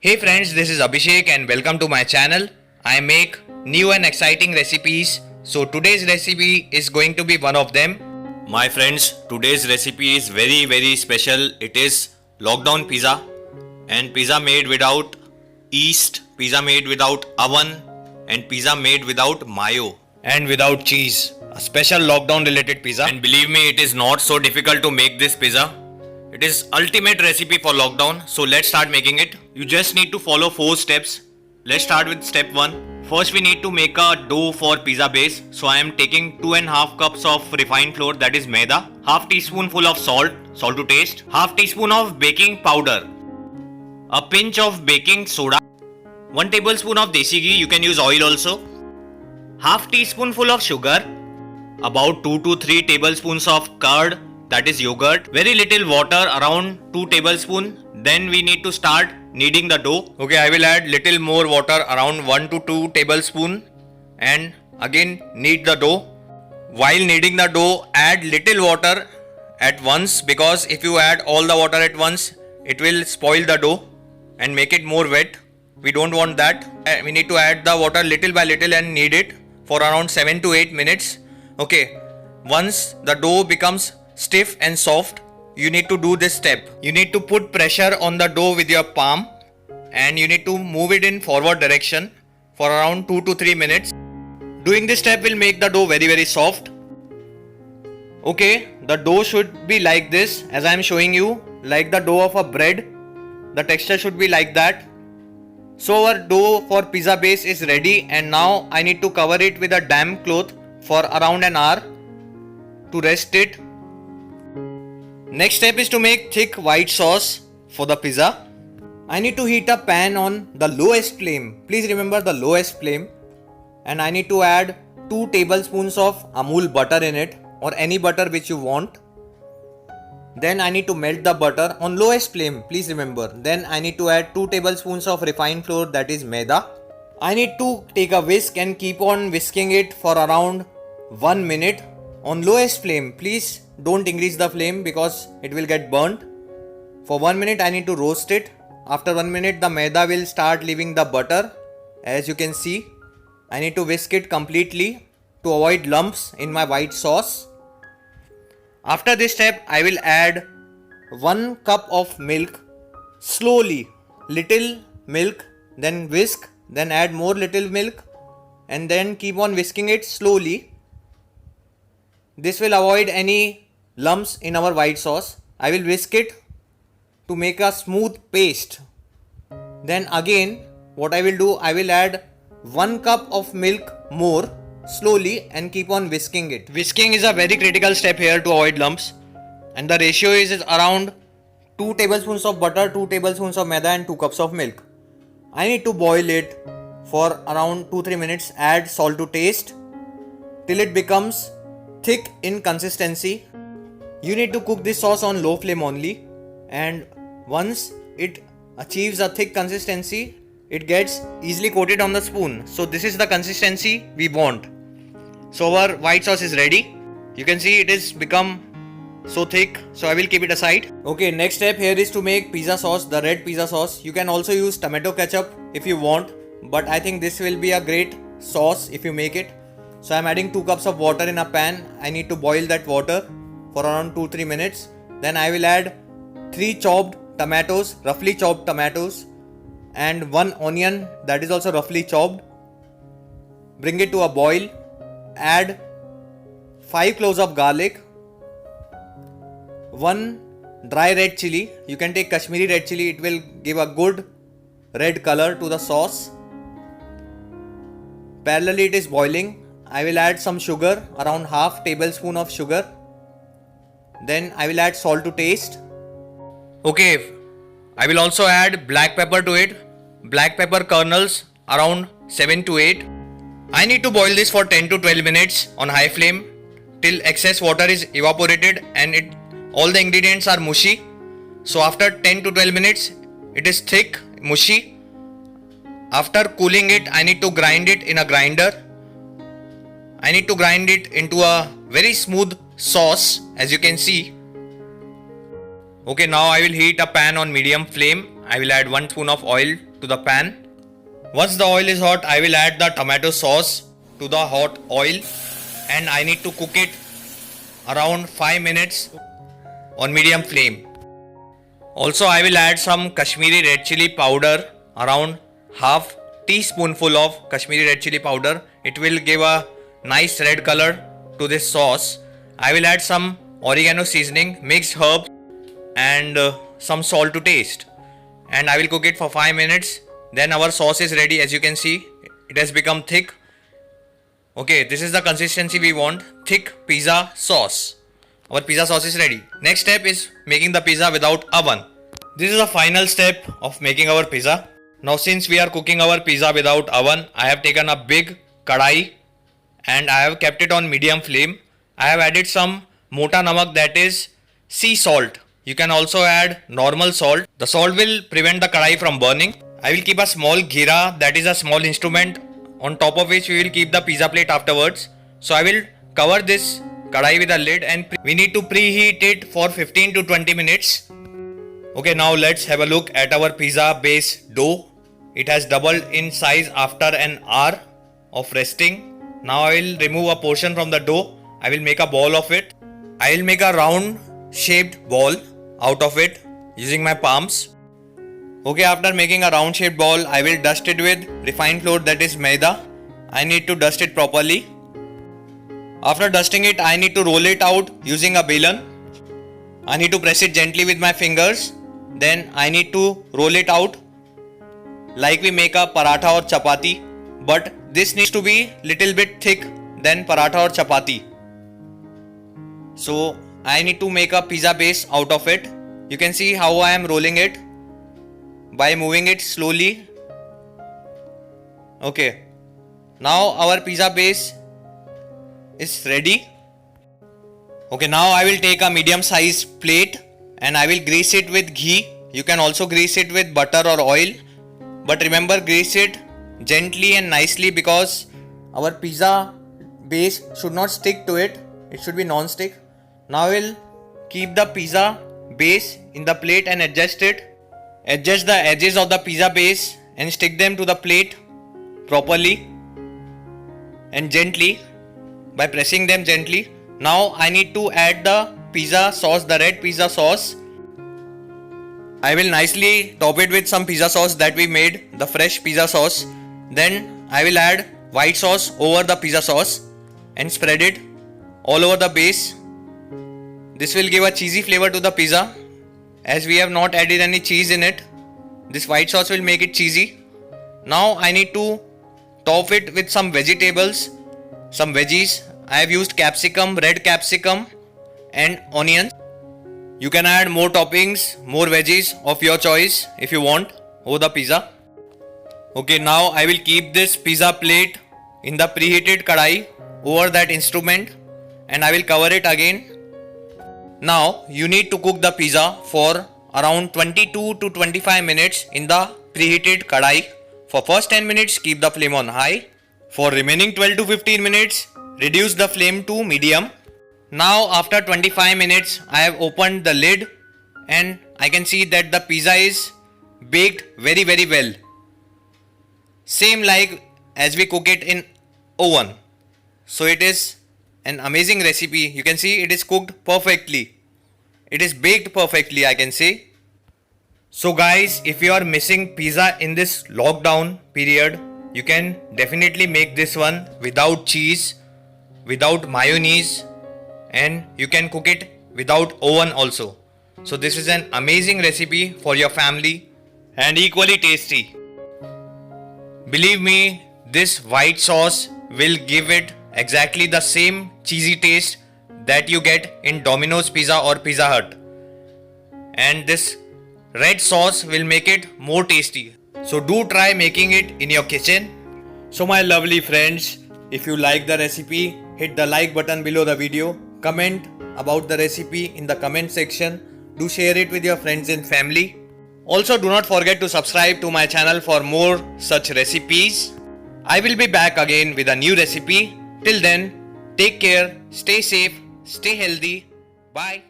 Hey friends, this is Abhishek and welcome to my channel. I make new and exciting recipes. So today's recipe is going to be one of them. My friends, today's recipe is very special. It is lockdown pizza and pizza made without yeast, pizza made without oven and pizza made without mayo. And without cheese. A special lockdown related pizza. And believe me, it is not so difficult to make this pizza. It is ultimate recipe for lockdown. So let's start making it. You just need to follow 4 steps. Let's start with step 1. First we need to make a dough for pizza base. So I am taking 2.5 cups of refined flour, that is maida, half teaspoonful of salt to taste, half teaspoon of baking powder, a pinch of baking soda, 1 tablespoon of desi ghee, you can use oil also, half teaspoonful of sugar, about 2 to 3 tablespoons of curd, that is yogurt, very little water, around 2 tablespoons. Then we need to start kneading the dough. Okay, I will add little more water, around 1 to 2 tablespoon, and again knead the dough. While kneading the dough, add little water at once, because if you add all the water at once, it will spoil the dough and make it more wet. We don't want that. We need to add the water little by little and knead it for around 7 to 8 minutes. Okay, once the dough becomes stiff and soft, you need to do this step. You need to put pressure on the dough with your palm and you need to move it in forward direction for around 2 to 3 minutes. Doing this step will make the dough very soft. Okay, the dough should be like this, as I am showing you, like the dough of a bread. The texture should be like that. So our dough for pizza base is ready, and now I need to cover it with a damp cloth for around an hour to rest it. Next step is to make thick white sauce for the pizza. I need to heat a pan on the lowest flame. Please remember the lowest flame. And I need to add 2 tablespoons of Amul butter in it, or any butter which you want. Then I need to melt the butter on lowest flame, please remember. Then I need to add 2 tablespoons of refined flour, that is maida. I need to take a whisk and keep on whisking it for around 1 minute on lowest flame. Please don't increase the flame because it will get burnt. For 1 minute I need to roast it. After 1 minute the maida will start leaving the butter. As you can see, I need to whisk it completely to avoid lumps in my white sauce. After this step I will add 1 cup of milk slowly. Little milk, then whisk, then add more little milk, and then keep on whisking it slowly. This will avoid any lumps in our white sauce. I will whisk it to make a smooth paste. Then again what I will do, I will add 1 cup of milk more slowly and keep on whisking it. Whisking is a very critical step here to avoid lumps, and the ratio is around 2 tablespoons of butter, 2 tablespoons of maida and 2 cups of milk. I need to boil it for around 2-3 minutes. Add salt to taste till it becomes thick in consistency. You need to cook this sauce on low flame only, and once it achieves a thick consistency, it gets easily coated on the spoon. So this is the consistency we want. So our white sauce is ready. You can see it is become so thick, so I will keep it aside. Okay, next step here is to make pizza sauce, the red pizza sauce. You can also use tomato ketchup if you want, but I think this will be a great sauce if you make it. So I am adding 2 cups of water in a pan. I need to boil that water for around 2-3 minutes. Then I will add 3 chopped tomatoes, roughly chopped tomatoes, and 1 onion that is also roughly chopped. Bring it to a boil. Add 5 cloves of garlic, 1 dry red chili. You can take Kashmiri red chili, it will give a good red color to the sauce. Parallelly it is boiling. I will add some sugar, around half tablespoon of sugar. Then I will add salt to taste. Okay, I will also add black pepper to it. Black pepper kernels, around 7 to 8. I need to boil this for 10 to 12 minutes on high flame till excess water is evaporated and all the ingredients are mushy. So after 10 to 12 minutes, it is thick, mushy. After cooling it, I need to grind it in a grinder. I need to grind it into a very smooth sauce, as you can see. Okay, now I will heat a pan on medium flame. I will add 1 spoon of oil to the pan. Once the oil is hot, I will add the tomato sauce to the hot oil and I need to cook it around 5 minutes on medium flame. Also, I will add some Kashmiri red chili powder, around half teaspoonful of Kashmiri red chili powder. It will give a nice red color to this sauce. I will add some oregano seasoning, mixed herbs and some salt to taste. And I will cook it for 5 minutes. Then our sauce is ready. As you can see, it has become thick. Okay, this is the consistency we want. Thick pizza sauce. Our pizza sauce is ready. Next step is making the pizza without oven. This is the final step of making our pizza. Now since we are cooking our pizza without oven, I have taken a big kadai and I have kept it on medium flame. I have added some mota namak, that is sea salt. You can also add normal salt. The salt will prevent the kadai from burning. I will keep a small ghira, that is a small instrument on top of which we will keep the pizza plate afterwards. So I will cover this kadai with a lid and we need to preheat it for 15 to 20 minutes. Okay, now let's have a look at our pizza base dough. It has doubled in size after an hour of resting. Now I will remove a portion from the dough. I will make a ball of it. I will make a round shaped ball out of it using my palms. Okay, after making a round shaped ball, I will dust it with refined flour, that is maida. I need to dust it properly. After dusting it, I need to roll it out using a balan. I need to press it gently with my fingers. Then I need to roll it out like we make a paratha or chapati. But this needs to be little bit thick than paratha or chapati. So I need to make a pizza base out of it. You can see how I am rolling it by moving it slowly. Okay. Now our pizza base is ready. Okay, now I will take a medium size plate and I will grease it with ghee. You can also grease it with butter or oil. But remember, grease it gently and nicely because our pizza base should not stick to it. It should be non-stick. Now I will keep the pizza base in the plate and adjust it. Adjust the edges of the pizza base and stick them to the plate properly and gently by pressing them gently. Now I need to add the pizza sauce, the red pizza sauce. I will nicely top it with some pizza sauce that we made, the fresh pizza sauce. Then I will add white sauce over the pizza sauce and spread it all over the base. This will give a cheesy flavor to the pizza. As we have not added any cheese in it, this white sauce will make it cheesy. Now I need to top it with some vegetables, some veggies. I have used capsicum, red capsicum and onions. You can add more toppings, more veggies of your choice if you want over the pizza. Okay, now I will keep this pizza plate in the preheated kadai over that instrument and I will cover it again. Now you need to cook the pizza for around 22 to 25 minutes in the preheated kadai. For first 10 minutes, keep the flame on high. For remaining 12 to 15 minutes, reduce the flame to medium. Now after 25 minutes, I have opened the lid and I can see that the pizza is baked very well. Same like as we cook it in oven. So it is an amazing recipe. You can see it is cooked perfectly. It is baked perfectly, I can say. So guys, if you are missing pizza in this lockdown period, you can definitely make this one without cheese, without mayonnaise, and you can cook it without oven also. So this is an amazing recipe for your family and equally tasty. Believe me, this white sauce will give it exactly the same cheesy taste that you get in Domino's Pizza or Pizza Hut. And this red sauce will make it more tasty. So do try making it in your kitchen. So my lovely friends, if you like the recipe, hit the like button below the video. Comment about the recipe in the comment section. Do share it with your friends and family. Also do not forget to subscribe to my channel for more such recipes. I will be back again with a new recipe. Till then, take care, stay safe, stay healthy. Bye.